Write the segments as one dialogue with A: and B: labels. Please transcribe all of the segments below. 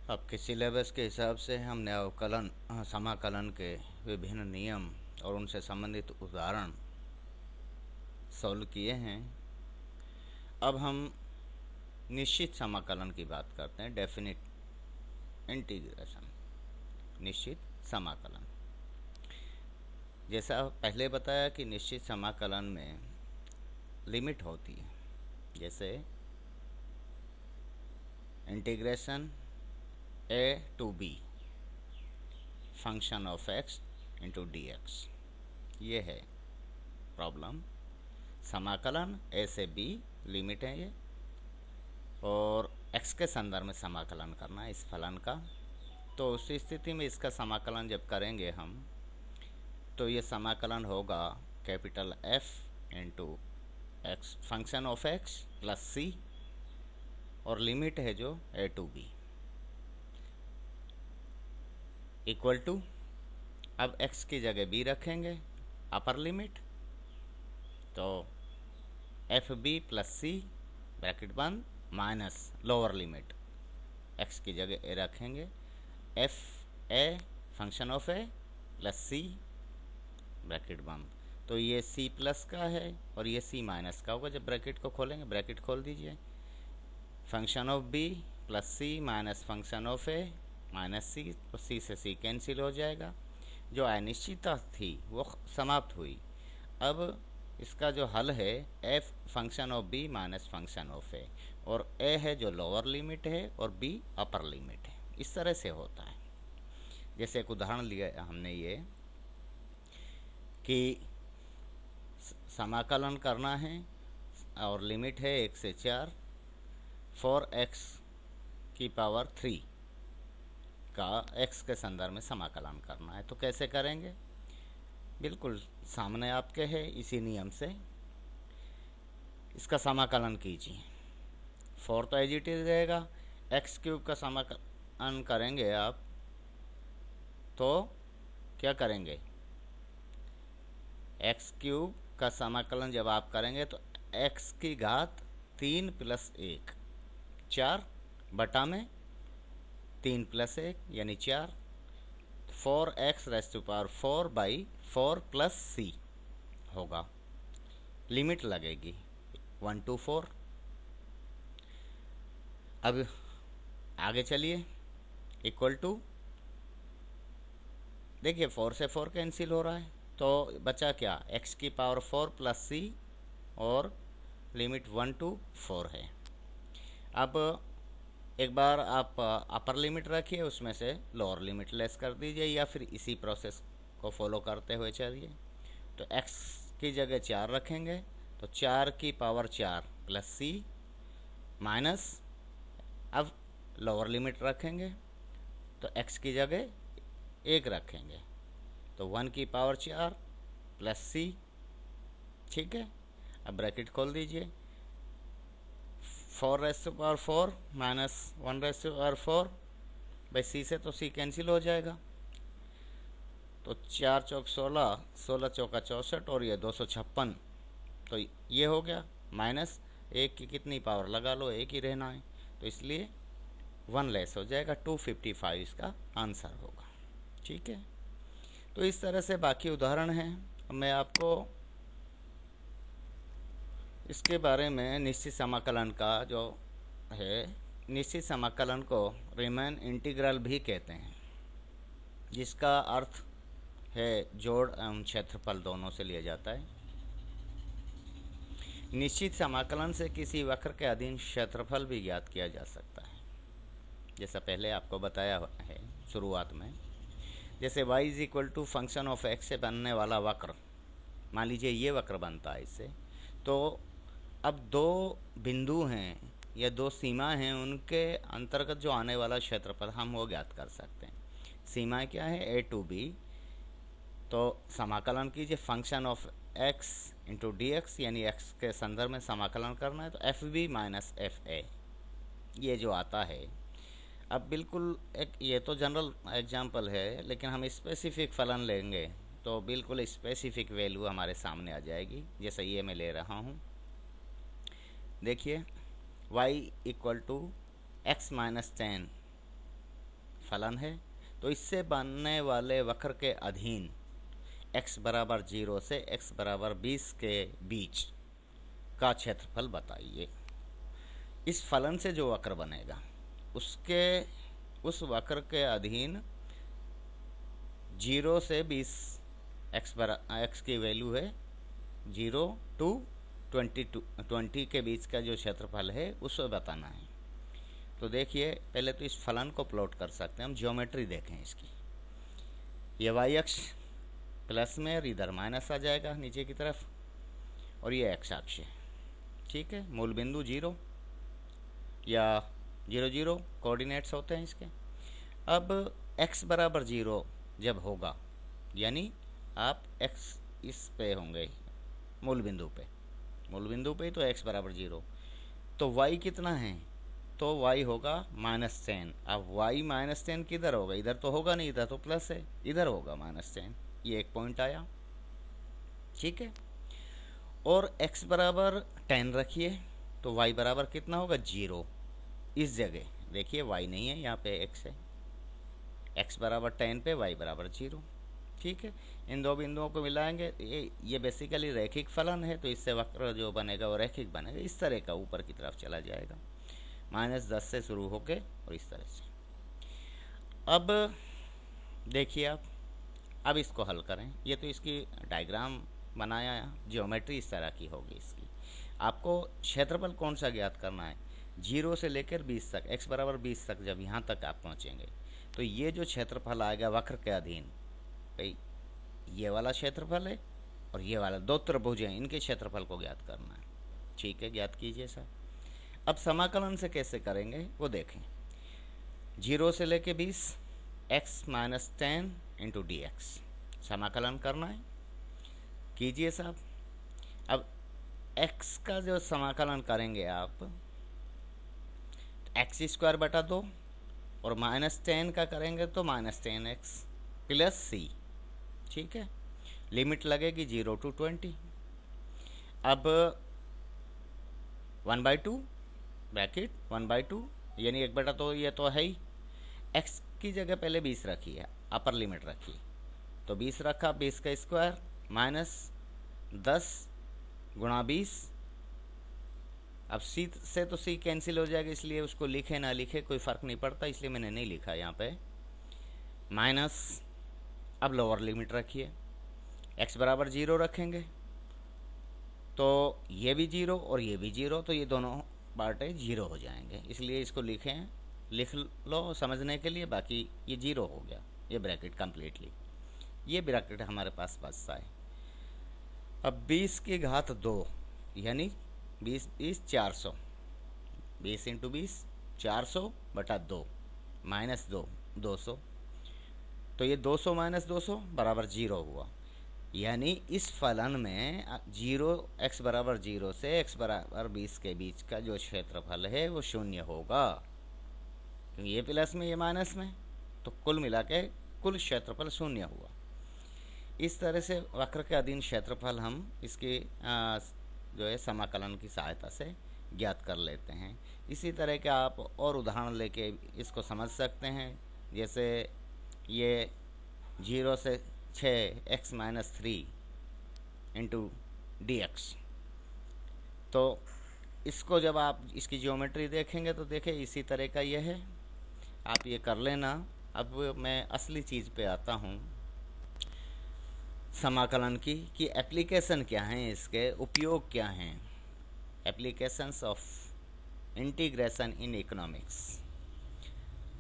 A: आपके सिलेबस के हिसाब से हमने अवकलन समाकलन के विभिन्न नियम और उनसे संबंधित उदाहरण सॉल्व किए हैं। अब हम निश्चित समाकलन की बात करते हैं। डेफिनिट इंटीग्रेशन, निश्चित समाकलन। जैसा पहले बताया कि निश्चित समाकलन में लिमिट होती है, जैसे integration a to b function of x into D x, ये है प्रॉब्लम। समाकलन a से b लिमिट है ये, और x के संदर्भ में समाकलन करना है इस फलन का। तो उस स्थिति में इसका समाकलन जब करेंगे हम, तो ये समाकलन होगा capital F into X function of x plus c, और लिमिट है जो a to b equal to, अब x की जगह b रखेंगे अपर लिमिट, तो F B plus C bracket बंद माइनस लोअर लिमिट x की जगह a रखेंगे, F A function of a plus C bracket बंद। तो ये c प्लस का है और ये c माइनस का होगा। जब ब्रैकेट को खोलेंगे, ब्रैकेट खोल दीजिए, function of b plus c minus function of a minus C, तो सी से सी कैंसिल हो जाएगा। जो अनिश्चितता थी वो समाप्त हुई। अब इसका जो हल है F function of B minus function of A, और ए है जो लोअर लिमिट है और बी अपर लिमिट है। इस तरह से होता है। जैसे एक उदाहरण लिया हमने ये कि समाकलन करना है और लिमिट है 1 से 4 फॉर x की पावर 3 का x के संदर्भ में समाकलन करना है। तो कैसे करेंगे? बिल्कुल सामने आपके है, इसी नियम से इसका समाकलन कीजिए। 4 तो एज इट इज रहेगा। एक्स क्यूब का समाकलन करेंगे आप, तो क्या करेंगे? एक्स क्यूब का समाकलन जब आप करेंगे तो x की घात 3 प्लस 1, 4 बटा में 3 प्लस 1 यानी 4, 4x raise to power 4 by 4 plus C होगा। लिमिट लगेगी 1 to 4। अब आगे चलिए, इक्वल टू, देखिए 4 से 4 कैंसिल हो रहा है, तो बचा क्या? x की पावर 4 प्लस सी और लिमिट 1 to 4 है। अब एक बार आप अपर लिमिट रखिए, उसमें से लोअर लिमिट लेस कर दीजिए, या फिर इसी प्रोसेस को फॉलो करते हुए चलिए। तो x की जगह 4 रखेंगे, तो 4 की पावर 4 प्लस सी माइनस, अब लोअर लिमिट रखेंगे तो x की जगह 1 रखेंगे, तो 1 की पावर 4 प्लस सी। ठीक है, अब ब्रैकेट खोल दीजिए, 4 raise to power 4 minus 1 raise to power 4 by C से तो सी कैंसिल हो जाएगा। तो 4 चौक 16, 16 चौका 64 और ये 256, तो ये हो गया। माइनस 1 की कितनी पावर लगा लो, 1 ही रहना है, तो इसलिए 1 लेस हो जाएगा। 255 इसका आंसर होगा। ठीक है, तो इस तरह से बाकी उदाहरण हैं। मैं आपको इसके बारे में निश्चित समाकलन का जो है, निश्चित समाकलन को रीमैन इंटीग्रल भी कहते हैं, जिसका अर्थ है जोड़ एवं क्षेत्रफल दोनों से लिया जाता है। निश्चित समाकलन से किसी वक्र के अधीन क्षेत्रफल भी ज्ञात किया जा सकता है, जैसा पहले आपको बताया है शुरुआत में। जैसे y is equal to function of x से बनने वाला वक्र, मान लीजिए ये वक्र बनता है इससे, तो अब 2 बिंदु हैं या 2 सीमा हैं, उनके अंतर्गत जो आने वाला क्षेत्रफल हम वो ज्ञात कर सकते हैं। सीमाएं क्या है? a to b। तो समाकलन कीजिए function of x into D X, यानी x के संदर्भ में समाकलन करना है, तो F B minus F A, ये जो आता है। अब बिल्कुल एक ये तो जनरल एग्जाम्पल है, लेकिन हम स्पेसिफिक फलन लेंगे तो बिल्कुल स्पेसिफिक वैल्यू हमारे सामने आ जाएगी। जैसे ये मैं ले रहा हूँ, देखिए y equal to X minus 10 फलन है, तो इससे बनने वाले वक्र के अधीन x बराबर 0 से x बराबर 20 के बीच का क्षेत्रफल बताइए। इस फलन से जो वक्र बनेगा उस वक्र के अधीन 0 से 20 x की वैल्यू है 0 to 20 के बीच का जो क्षेत्रफल है उसे बताना है। तो देखिए, पहले तो इस फलन को प्लॉट कर सकते हैं हम, ज्योमेट्री देखें इसकी। ये y अक्ष प्लस में और इधर माइनस आ जाएगा नीचे की तरफ, और ये x अक्ष है, ठीक है। मूल बिंदु 0 या 0 0 कोऑर्डिनेट्स होते हैं इसके। अब x बराबर 0 जब होगा, यानी आप x इस पे होंगे मूल बिंदु पे तो x बराबर 0, तो y कितना है, तो y होगा -10। अब y -10 किधर होगा, इधर तो होगा नहीं, इधर तो प्लस है, इधर होगा -10। ये एक पॉइंट आया, ठीक है। और x बराबर 10 रखिए, तो y बराबर कितना होगा 0। इस जगह देखिए y नहीं है, यहाँ पे x है, x बराबर 10 पे y बराबर 0, ठीक है। इन दो बिंदुओं को मिलाएंगे, ये बेसिकली रैखिक फलन है, तो इससे वक्र जो बनेगा वो रैखिक बनेगा, इस तरह का ऊपर की तरफ चला जाएगा, -10 से शुरू होके और इस तरह से। अब देखिए आप, अब इसको हल करें। ये तो इसकी डायग्राम बनाया, ज्योमेट्री इस तरह की होगी इसकी। आपको क्षेत्रफल कौन सा ज्ञात करना है, 0 से लेकर 20 तक, x बराबर 20 तक, जब यहाँ तक आप पहुँचेंगे तो ये जो क्षेत्रफल आएगा वक्र के अधीन, भाई ये वाला क्षेत्रफल है और ये वाला, दो त्रिभुज हैं, इनके क्षेत्रफल को ज्ञात करना है, ठीक है। ज्ञात कीजिए सर। अब समाकलन से कैसे करेंगे वो देखें। 0 से लेके 20 x - 10 इंटू dx समाकलन करना है, कीजिए साहब। अब x का जो समाकलन करेंगे आप, x² बटा 2, और -10 का करेंगे तो -10x प्लस c, ठीक है। लिमिट लगेगी 0 to 20। अब 1/2 ब्रैकेट 1/2 यानी 1/2, ये तो है ही। x की जगह पहले 20 रखी है, अपर लिमिट रखी, तो 20 रखा, 20 का स्क्वायर -10 गुणा 20। अब c से तो c कैंसिल हो जाएगा, इसलिए उसको लिखे ना लिखे कोई फ़र्क नहीं पड़ता, इसलिए मैंने नहीं लिखा यहाँ पे माइनस। अब लोअर लिमिट रखिए, x बराबर 0 रखेंगे तो ये भी 0 और ये भी 0, तो ये दोनों बाटे 0 हो जाएंगे, इसलिए इसको लिख लो समझने के लिए। बाकी ये 0 हो गया, ये ब्रैकेट कम्प्लीटली, ये ब्रैकेट हमारे पास बचता है। अब 20 की घात 2 यानी 20 400, 20 इंटू 20 400 बटा 2 -2 200, तो ये 200 - 200 बराबर 0 हुआ। यानी इस फलन में 0 x बराबर 0 से x बराबर 20 के बीच का जो क्षेत्रफल है वो 0 होगा, क्योंकि ये प्लस में ये माइनस में, तो कुल मिला के कुल क्षेत्रफल 0 हुआ। इस तरह से वक्र के अधीन क्षेत्रफल हम इसके जो है समाकलन की सहायता से ज्ञात कर लेते हैं। इसी तरह के आप और उदाहरण लेके इसको समझ सकते हैं, जैसे ये 0 से 6x - 3 इंटू dx, तो इसको जब आप इसकी ज्योमेट्री देखेंगे तो देखें इसी तरह का ये है, आप ये कर लेना। अब मैं असली चीज़ पे आता हूँ, समाकलन की, कि एप्लीकेशन क्या हैं, इसके उपयोग क्या हैं, applications of integration in economics.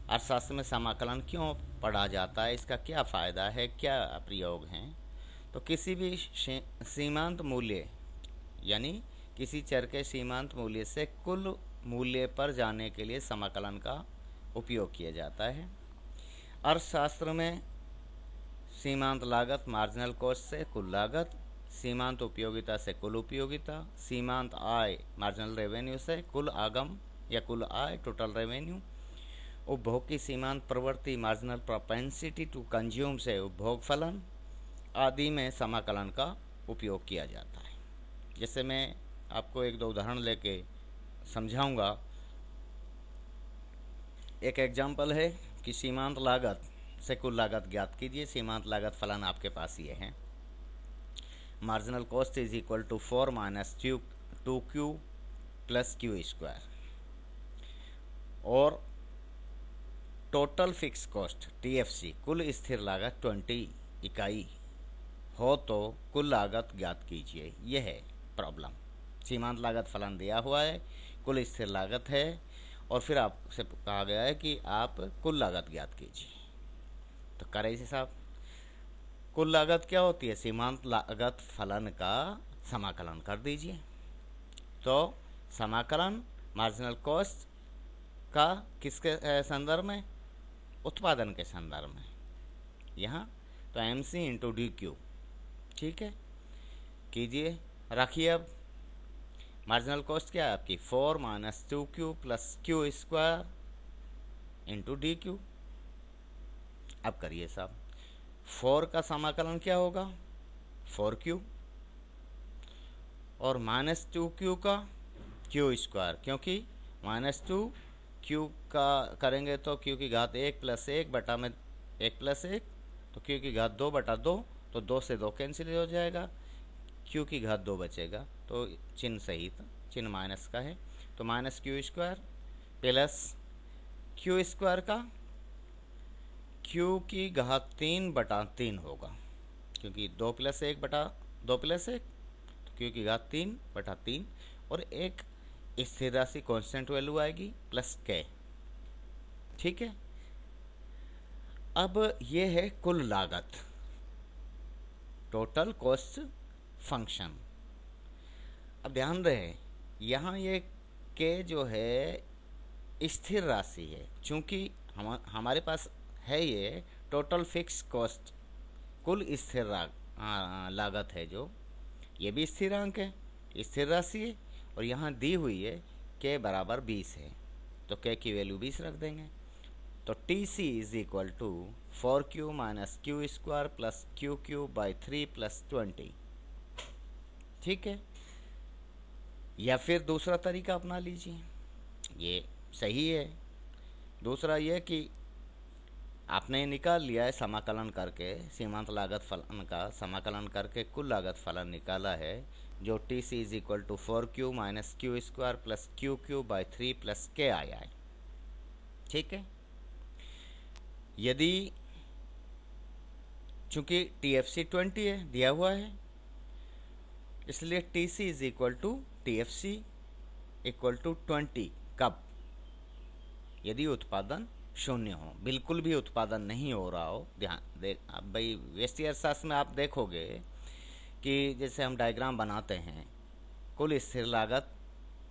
A: अर्थशास्त्र में समाकलन क्यों पढ़ा जाता है, इसका क्या फ़ायदा है, क्या प्रयोग हैं। तो किसी भी सीमांत मूल्य यानी किसी चर के सीमांत मूल्य से कुल मूल्य पर जाने के लिए समाकलन का उपयोग किया जाता है। अर्थशास्त्र में सीमांत लागत मार्जिनल कॉस्ट से कुल लागत, सीमांत उपयोगिता से कुल उपयोगिता, सीमांत आय मार्जिनल रेवेन्यू से कुल आगम या कुल आय टोटल रेवेन्यू, उपभोग की सीमांत प्रवृत्ति मार्जिनल प्रोपेंसिटी टू कंज्यूम से उपभोग फलन आदि में समाकलन का उपयोग किया जाता है। जैसे मैं आपको एक दो उदाहरण लेके समझाऊंगा। एक एग्जाम्पल है कि सीमांत लागत से कुल लागत ज्ञात कीजिए। सीमांत लागत फलन आपके पास ये है, marginal cost is equal to 4 minus 2q plus Q square, और टोटल फिक्स कॉस्ट TFC कुल स्थिर लागत 20 इकाई हो तो कुल लागत ज्ञात कीजिए। यह है प्रॉब्लम। सीमांत लागत फलन दिया हुआ है, कुल स्थिर लागत है, और फिर आपसे कहा गया है कि आप कुल लागत ज्ञात कीजिए। तो करें इसे साहब, कुल लागत क्या होती है? सीमांत लागत फलन का समाकलन कर दीजिए। तो समाकलन मार्जिनल कॉस्ट का किसके संदर्भ में? उत्पादन के संदर्भ में। यहाँ तो MC इंटू DQ, ठीक है, कीजिए, रखिए। अब मार्जिनल कॉस्ट क्या है आपकी? 4 minus 2q plus Q square into DQ। अब करिए साहब, 4 का समाकलन क्या होगा? 4q, और माइनस 2q का क्यू स्क्वायर, क्योंकि माइनस 2q का करेंगे तो q की घात 1 प्लस 1 बटा में 1 प्लस 1, तो q की घात 2 बटा 2, तो 2 से 2 कैंसिल हो जाएगा, q की घात 2 बचेगा, तो चिन्ह सहित, चिन्ह माइनस का है, तो minus Q square plus Q square का q की घात 3 बटा 3 होगा, क्योंकि 2 प्लस 1 बटा 2 प्लस 1, तो q की घात 3 बटा 3, और एक स्थिर राशि कांस्टेंट वैल्यू आएगी प्लस k, ठीक है। अब ये है कुल लागत, टोटल कॉस्ट फंक्शन। अब ध्यान रहे, यहाँ ये k जो है स्थिर राशि है, चूंकि हमारे पास है ये टोटल फिक्स कॉस्ट, कुल स्थिर लागत है, जो ये भी स्थिरांक है, स्थिर राशि है, और यहाँ दी हुई है k बराबर 20 है, तो k की वैल्यू 20 रख देंगे। तो TC is equal to 4q minus Q square plus QQ by 3 plus 20, ठीक है। या फिर दूसरा तरीका अपना लीजिए, ये सही है। दूसरा ये कि आपने निकाल लिया है समाकलन करके, सीमांत लागत फलन का समाकलन करके कुल लागत फलन निकाला है, जो TC is equal to 4q minus Q square plus QQ by 3 plus k आया है, ठीक है। यदि चूंकि TFC 20 है दिया हुआ है, इसलिए TC is equal to TFC equal to 20 कब? यदि उत्पादन शून्य हो, बिल्कुल भी उत्पादन नहीं हो रहा हो। ध्यान दे, अब भाई व्यष्टि अर्थशास्त्र में आप देखोगे कि जैसे हम डायग्राम बनाते हैं, कुल स्थिर लागत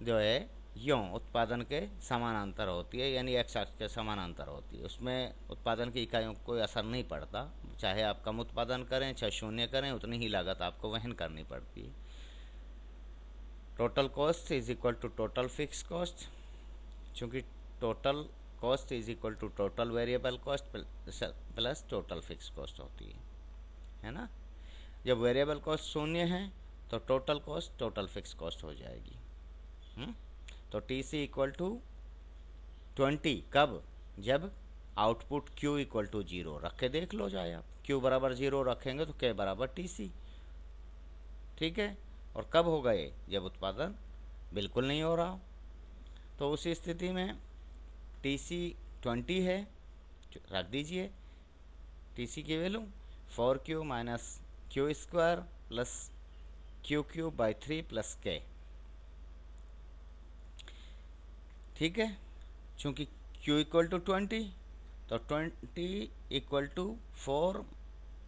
A: जो है यों उत्पादन के समानांतर होती है, यानी एक्स अक्ष के समानांतर होती है, उसमें उत्पादन की इकाइयों को कोई असर नहीं पड़ता। चाहे आप कम उत्पादन करें चाहे शून्य करें, उतनी ही लागत आपको वहन करनी पड़ती है। Total cost is equal to total fix cost, चूँकि total cost is equal to total variable cost plus total fix cost होती है ना। जब वेरिएबल कॉस्ट शून्य है तो total cost total fix cost हो जाएगी। तो TC इक्वल टू 20 कब? जब आउटपुट Q इक्वल टू 0 रख के देख लो जाए आप, Q बराबर 0 रखेंगे तो K बराबर TC, ठीक है। और कब होगा ये? जब उत्पादन बिल्कुल नहीं हो रहा। तो उस स्थिति में TC 20 है, रख दीजिए TC की value 4q minus Q square plus QQ by 3 plus K, ठीक है। चूँकि Q इक्वल टू 20, तो 20 इक्वल टू 4,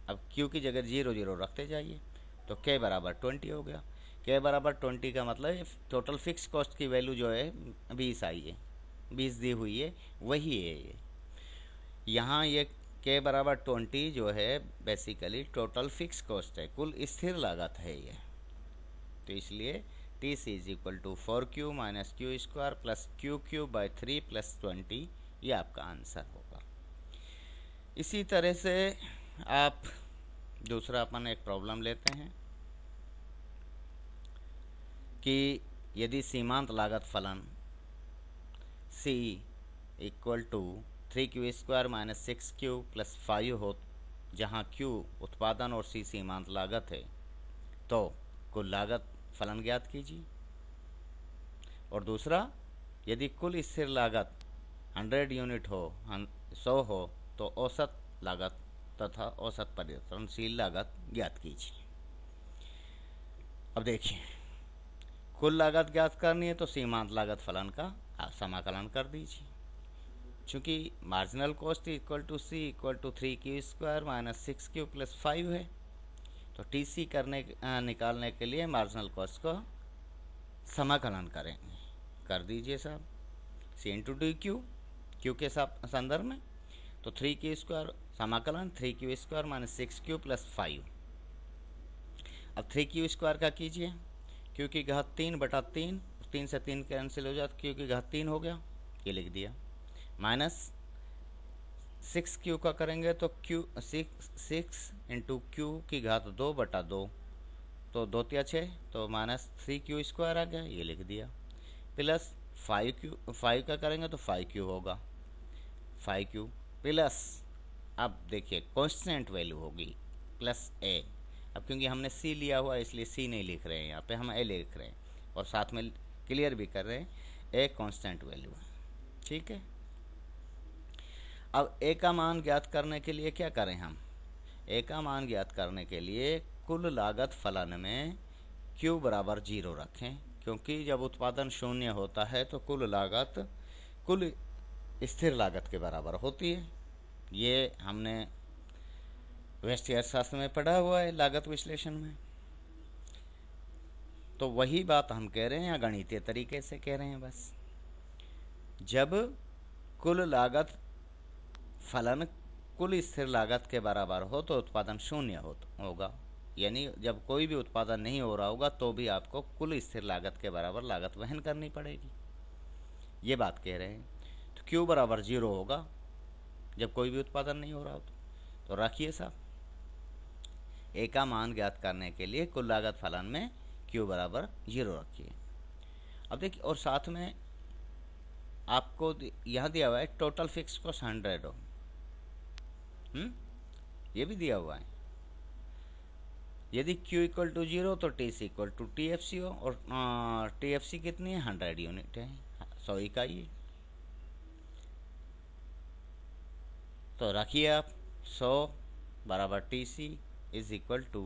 A: अब Q की जगह 0 0 रखते जाइए, तो K बराबर 20 हो गया। K बराबर 20 का मतलब टोटल फिक्स कॉस्ट की वैल्यू जो है 20 आई है, 20 दी हुई है, वही है ये। यहाँ ये K बराबर 20 जो है बेसिकली टोटल फिक्स कॉस्ट है, कुल स्थिर लागत है ये। तो इसलिए TC is equal to 4q minus Q square plus QQ by 3 plus 20, ये आपका आंसर होगा। इसी तरह से आप दूसरा अपन एक प्रॉब्लम लेते हैं कि यदि सीमांत लागत फलन C equal to 3Q² minus 6Q plus 5 हो, जहाँ Q उत्पादन और C सीमांत लागत है, तो कुल लागत फलन ज्ञात कीजिए। और दूसरा, यदि कुल स्थिर लागत 100 यूनिट हो, 100 हो, तो औसत लागत तथा औसत परिवर्तनशील लागत ज्ञात कीजिए। अब देखिए, कुल लागत ज्ञात करनी है तो सीमांत लागत फलन का समाकलन कर दीजिए। चूँकि marginal cost equal to C equal to 3Q² minus 6Q plus 5 है, तो TC निकालने के लिए मार्जिनल कॉस्ट को समाकलन करेंगे। कर दीजिए साहब, C इंटू DQ, Q के संदर्भ में, तो 3Q² समाकलन 3Q² माइनस 6Q प्लस 5। अब 3Q² का कीजिए, Q की घात 3/3, 3 से 3 कैंसिल हो जाता, Q की घात 3 हो गया, ये लिख दिया। माइनस 6Q का करेंगे तो 6 इंटू Q की घात 2/2, तो 2 तिया 6, तो माइनस 3Q² आ गया, ये लिख दिया। प्लस 5 का करेंगे तो 5Q होगा, 5Q प्लस, अब देखिए कांस्टेंट वैल्यू होगी प्लस A। अब क्योंकि हमने C लिया हुआ है इसलिए C नहीं लिख रहे हैं, यहाँ पे हम A लिख रहे हैं और साथ में क्लियर भी कर रहे हैं, A कांस्टेंट वैल्यू है। ठीक है, अब A का मान ज्ञात करने के लिए क्या करें हम? A का मान ज्ञात करने के लिए कुल लागत फलन में Q बराबर 0 रखें, क्योंकि जब उत्पादन शून्य होता है तो कुल लागत कुल स्थिर लागत के बराबर होती है। ये हमने व्यष्टि अर्थशास्त्र में पढ़ा हुआ है, लागत विश्लेषण में। तो वही बात हम कह रहे हैं या गणितीय तरीके से कह रहे हैं बस। जब कुल लागत फलन कुल स्थिर लागत के बराबर हो तो उत्पादन शून्य होगा, यानी जब कोई भी उत्पादन नहीं हो रहा होगा तो भी आपको कुल स्थिर लागत के बराबर लागत वहन करनी पड़ेगी, ये बात कह रहे हैं। तो Q बराबर 0 होगा जब कोई भी उत्पादन नहीं हो रहा हो। तो रखिए साहब, A का मान ज्ञात करने के लिए कुल लागत फलन में Q बराबर 0 रखिए। अब देखिए, और साथ में आपको यहाँ दिया हुआ है टोटल फिक्स कॉस्ट 100 हो, ये भी दिया हुआ है। यदि Q इक्वल टू 0 तो TC इक्वल टू TFC हो, और TFC कितनी है? 100 यूनिट है, 100 इकाई। तो रखिए आप 100 बराबर TC इज इक्वल टू,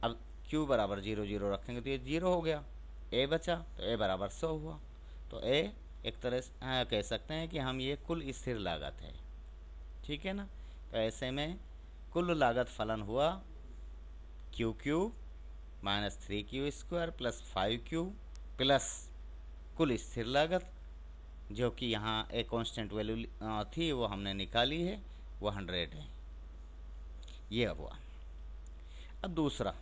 A: अब Q बराबर 0 0 रखेंगे तो ये 0 हो गया, A बचा तो A बराबर 100 हुआ। तो A एक तरह से कह सकते हैं कि हम ये कुल स्थिर लागत है, ठीक है ना। तो ऐसे में कुल लागत फलन हुआ QQ minus 3Q² plus 5Q plus कुल स्थिर लागत, जो कि यहाँ एक कांस्टेंट वैल्यू थी वो हमने निकाली है, वो 100 है, ये हुआ। अब दूसरा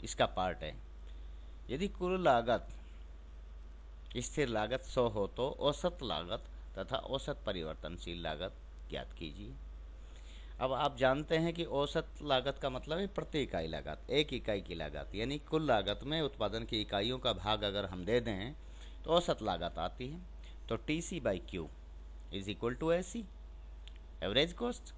A: इसका पार्ट है, यदि कुल लागत स्थिर लागत 100 हो तो औसत लागत तथा औसत परिवर्तनशील लागत ज्ञात कीजिए। अब आप जानते हैं कि औसत लागत का मतलब है प्रति इकाई लागत, एक इकाई की लागत, यानी कुल लागत में उत्पादन की इकाइयों का भाग अगर हम दे दें तो औसत लागत आती है। तो TC/Q is equal to AC, average cost.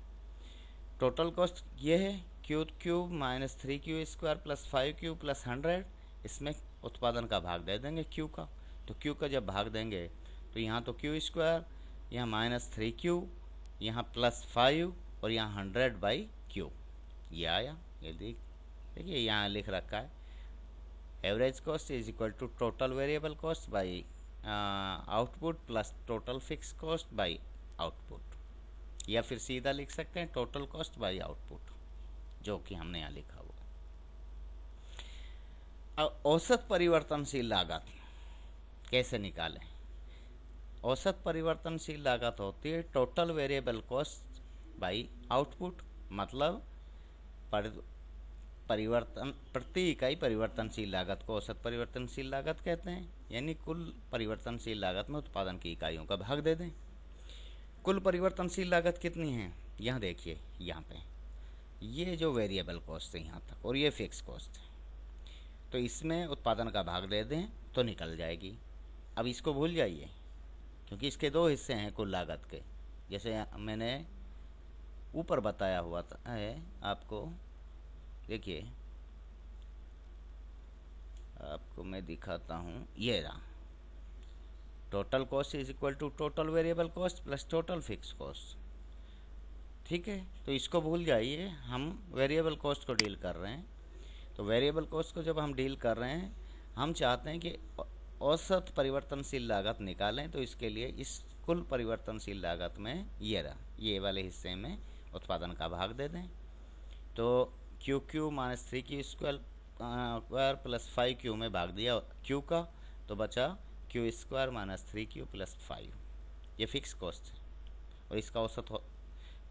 A: Total cost ये है Q³ minus 3Q² plus 5Q plus 100, इसमें उत्पादन का भाग दे देंगे Q का। तो Q का जब भाग देंगे तो यहाँ तो Q², यहाँ माइनस 3Q, यहाँ प्लस 5 और यहाँ 100/Q, ये आया। ये देखिए यहाँ लिख रखा है average cost is equal to total variable cost by output plus total fix cost by output, या फिर सीधा लिख सकते हैं टोटल कॉस्ट बाई आउटपुट, जो कि हमने यहाँ लिखा हुआ। अब औसत परिवर्तनशील लागत कैसे निकालें? औसत परिवर्तनशील लागत होती है total variable cost by output, मतलब प्रति इकाई परिवर्तनशील लागत को औसत परिवर्तनशील लागत कहते हैं, यानी कुल परिवर्तनशील लागत में उत्पादन की इकाइयों का भाग दे दें। कुल परिवर्तनशील लागत कितनी है? यहाँ देखिए, यहाँ पे ये जो वेरिएबल कॉस्ट है यहाँ तक, और ये फिक्स कॉस्ट है, तो इसमें उत्पादन का भाग दे दें तो निकल जाएगी। अब इसको भूल जाइए, क्योंकि इसके दो हिस्से हैं कुल लागत के, जैसे मैंने ऊपर बताया हुआ था है आपको। देखिए आपको मैं दिखाता हूँ, ये रहा total cost is equal to total variable cost plus total fix cost. ठीक है, तो इसको भूल जाइए, हम वेरिएबल कॉस्ट को डील कर रहे हैं। तो वेरिएबल कॉस्ट को जब हम डील कर रहे हैं, हम चाहते हैं कि औसत परिवर्तनशील लागत निकालें। तो इसके लिए इस कुल परिवर्तनशील लागत में ये वाले हिस्से में उत्पादन का भाग दे दें। तो Q Q minus 3Q² plus 5Q में भाग दिया Q का, तो बचा Q² माइनस 3Q प्लस 5। ये फिक्स कॉस्ट है और इसका औसत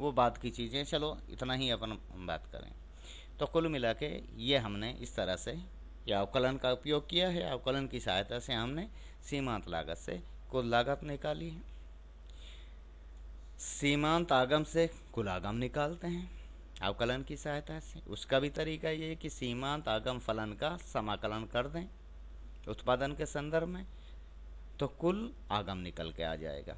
A: वो बाद की चीज़ें, चलो इतना ही अपन बात करें। तो कुल मिला के ये हमने इस तरह से या अवकलन का उपयोग किया है। अवकलन की सहायता से हमने सीमांत लागत से कुल लागत निकाली है। सीमांत आगम से कुल आगम निकालते हैं अवकलन की सहायता से। उसका भी तरीका ये है कि सीमांत आगम फलन का समाकलन कर दें उत्पादन के संदर्भ में, तो कुल आगम निकल के आ जाएगा।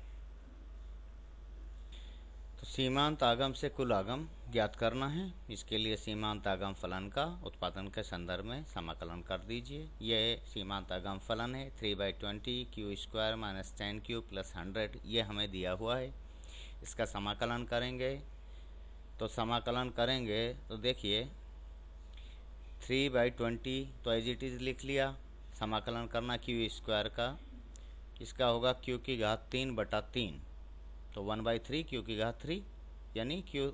A: तो सीमांत आगम से कुल आगम ज्ञात करना है। इसके लिए सीमांत आगम फलन का उत्पादन के संदर्भ में समाकलन कर दीजिए। यह सीमांत आगम फलन है 3/20 Q² माइनस 10Q प्लस 100, ये हमें दिया हुआ है। इसका समाकलन करेंगे, तो समाकलन करेंगे तो देखिए 3/20 तो एज इट इज़ लिख लिया। समाकलन करना Q² का, इसका होगा Q की घात 3/3, तो 1/3 Q की घात 3 यानी Q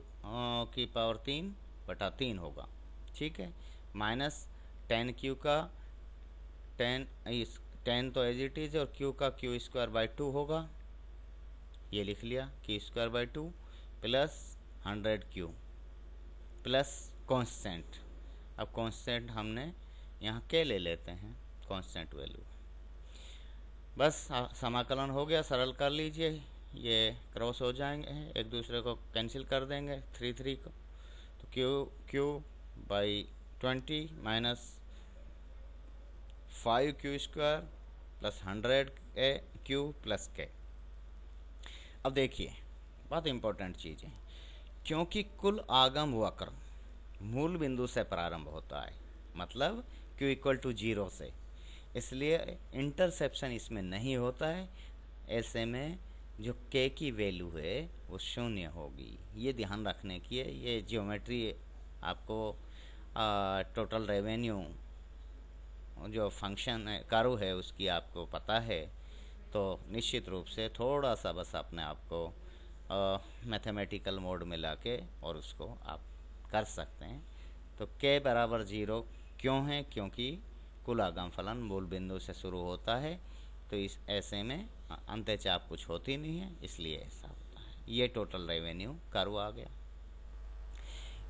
A: की पावर 3/3 होगा। ठीक है, माइनस 10Q का 10 तो एज इट इज और Q का Q²/2 होगा, ये लिख लिया Q²/2 plus 100Q plus constant. अब कांस्टेंट हमने यहाँ के ले लेते हैं कांस्टेंट वैल्यू। बस समाकलन हो गया, सरल कर लीजिए। ये क्रॉस हो जाएंगे, एक दूसरे को कैंसिल कर देंगे 3 को। तो Q/20 minus 5Q² plus 100Q plus K। अब देखिए बहुत इंपॉर्टेंट चीज़ है, क्योंकि कुल आगम वक्र मूल बिंदु से प्रारंभ होता है, मतलब Q=0 से, इसलिए इंटरसेप्शन इसमें नहीं होता है। ऐसे में जो K की वैल्यू है वो 0 होगी। ये ध्यान रखने की है। ये ज्योमेट्री आपको टोटल रेवेन्यू जो फंक्शन है कर्व है उसकी आपको पता है, तो निश्चित रूप से थोड़ा सा बस अपने आप को मैथमेटिकल मोड में लाके और उसको आप कर सकते हैं। तो K बराबर 0 क्यों है? क्योंकि कुल आगम फलन मूल बिंदु से शुरू होता है, तो इस ऐसे में अंतःचाप कुछ होती नहीं है, इसलिए ऐसा होता है। ये टोटल रेवेन्यू कर्व आ गया।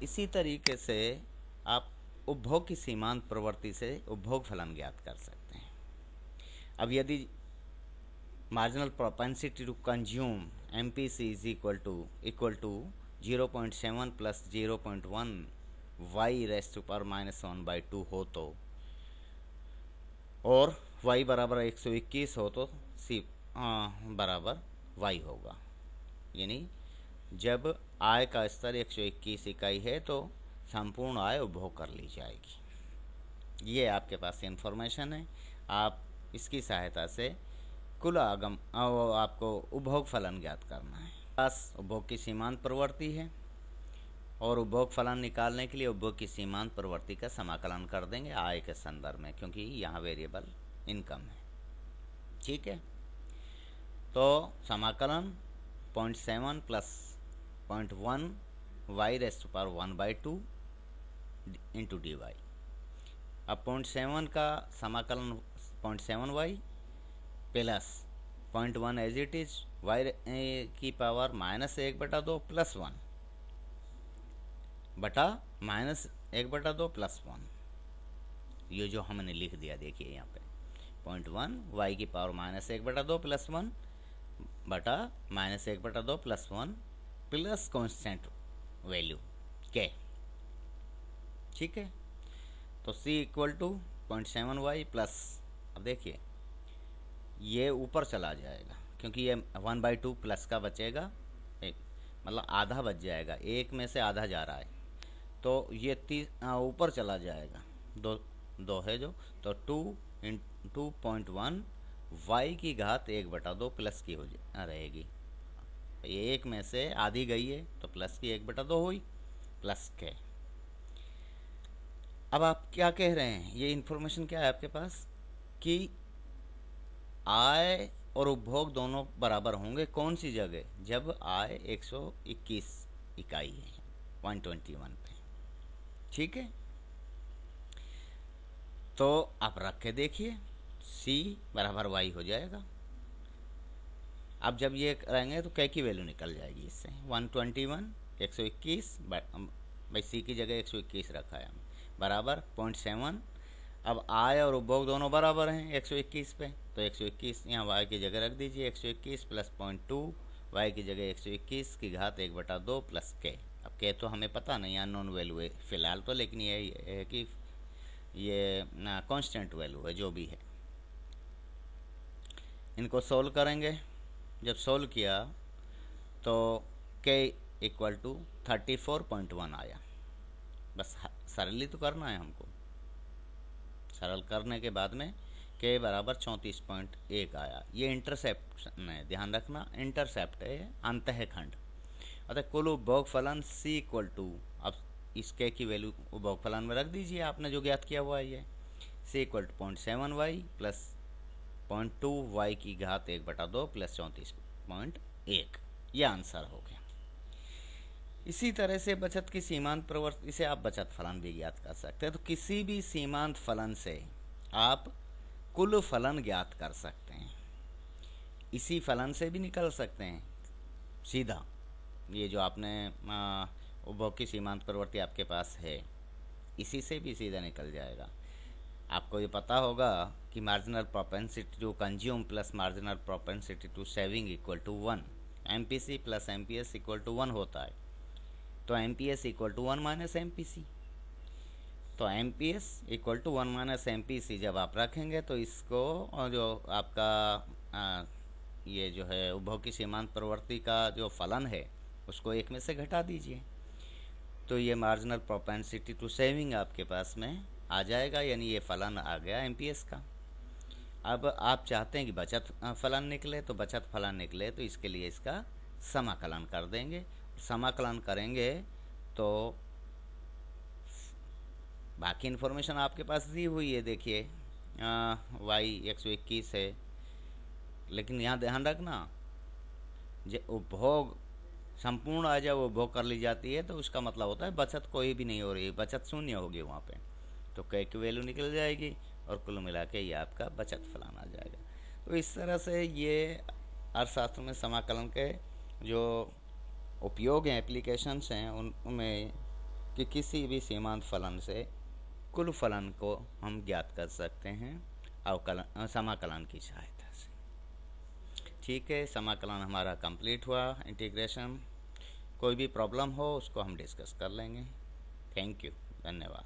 A: इसी तरीके से आप उपभोग की सीमांत प्रवृत्ति से उपभोग फलन ज्ञात कर सकते हैं। अब यदि marginal propensity to consume MPC is equal to 0.7 plus 0.1 y⁻⁻² हो तो, और y बराबर 121 हो तो C बराबर y होगा। यानी जब आय का स्तर 121 इकाई है तो संपूर्ण आय उपभोग कर ली जाएगी। ये आपके पास इंफॉर्मेशन है। आप इसकी सहायता से कुल आगम आपको उपभोग फलन ज्ञात करना है। पास उपभोग की सीमांत प्रवृत्ति है और उपभोग फलन निकालने के लिए उपभोग की सीमांत प्रवृत्ति का समाकलन कर देंगे आय के संदर्भ में, क्योंकि यहाँ वेरिएबल इनकम है। ठीक है, तो समाकलन 0.7 प्लस 0.1 y⁻⁻² इंटू dy। अब 0.7 का समाकलन 0.7y plus 0.1 as it is y⁻⁻² plus 1 बटा -1/2 प्लस 1। ये जो हमने लिख दिया देखिए यहाँ पे 0.1 y⁻⁻² प्लस 1 बटा -1/2 plus 1 plus constant value K। ठीक है, तो C equal to 0.7y plus, अब देखिए ये ऊपर चला जाएगा क्योंकि ये 1/2 प्लस का बचेगा, मतलब आधा बच जाएगा, 1 में से आधा जा रहा है तो ये ऊपर चला जाएगा, 2 है जो, तो 2.1 y की घात 1/2 प्लस की हो रहेगी। ये 1 में से आधी गई है तो प्लस की 1/2 हुई, प्लस के। अब आप क्या कह रहे हैं, ये इन्फॉर्मेशन क्या है आपके पास कि आय और उपभोग दोनों बराबर होंगे कौन सी जगह, जब आय 121 इकाई है 121 पे, ठीक है। तो आप रख के देखिए, C बराबर Y हो जाएगा। अब जब ये करेंगे तो क्या की वैल्यू निकल जाएगी इससे, 121 121 भाई C की जगह 121 रखा है बराबर 0.7। अब आय और उपभोग दोनों बराबर हैं 121 पे, तो 121 यहाँ y की जगह रख दीजिए, 121 प्लस 0.2 y की जगह 121 की घात 1/2 प्लस के। अब के तो हमें पता नहीं, अननोन वैल्यू है फिलहाल तो, लेकिन ये है कि ये कांस्टेंट वैल्यू है जो भी है। इनको सोल्व करेंगे, जब सोल्व किया तो k इक्वल टू 34.1 आया। बस सरली तो करना है हमको, सरल करने के बाद में k बराबर 34.1 आया। ये इंटरसेप्ट है, ध्यान रखना इंटरसेप्ट है, अंतःखंड। अतः कुल उपभोग फलन C इक्वल टू, अब इस k की वैल्यू उपभोग फलन में रख दीजिए, आपने जो ज्ञात किया हुआ है ये C equal to 0.7y plus 0.2y की घात 1/2 प्लस 34.1, ये आंसर हो गया। इसी तरह से बचत की सीमांत प्रवृत्ति से आप बचत फलन भी ज्ञात कर सकते हैं। तो किसी भी सीमांत फलन से आप कुल फलन ज्ञात कर सकते हैं, इसी फलन से भी निकल सकते हैं सीधा। ये जो आपने उपभोग की सीमांत प्रवृत्ति आपके पास है, इसी से भी सीधा निकल जाएगा। आपको ये पता होगा कि marginal propensity to consume plus marginal propensity to saving equal to 1, MPC plus MPS equal to 1 होता है। तो MPS equal to 1 minus MPC, तो MPS equal to 1 minus MPC जब आप रखेंगे तो इसको, और जो आपका ये जो है उपभोग की सीमांत प्रवृत्ति का जो फलन है उसको 1 में से घटा दीजिए, तो ये मार्जिनल प्रोपेंसिटी टू सेविंग आपके पास में आ जाएगा, यानी ये फलन आ गया MPS का। अब आप चाहते हैं कि बचत फलन निकले, तो बचत फलन निकले तो इसके लिए इसका समाकलन कर देंगे। समाकलन करेंगे तो बाकी इन्फॉर्मेशन आपके पास दी हुई है, देखिए y 121 है, लेकिन यहाँ ध्यान रखना जो उपभोग संपूर्ण आ जाए वो उपभोग कर ली जाती है तो उसका मतलब होता है बचत कोई भी नहीं हो रही है, बचत शून्य होगी वहाँ पे, तो k की वैल्यू निकल जाएगी और कुल मिला के ये आपका बचत फलन आ जाएगा। तो इस तरह से ये अर्थशास्त्र में समाकलन के जो उपयोग हैं, एप्लीकेशंस हैं, उनमें कि किसी भी सीमांत फलन से कुल फलन को हम ज्ञात कर सकते हैं अवकलन समाकलन की सहायता से। ठीक है, समाकलन हमारा कंप्लीट हुआ, इंटीग्रेशन। कोई भी प्रॉब्लम हो उसको हम डिस्कस कर लेंगे। थैंक यू, धन्यवाद।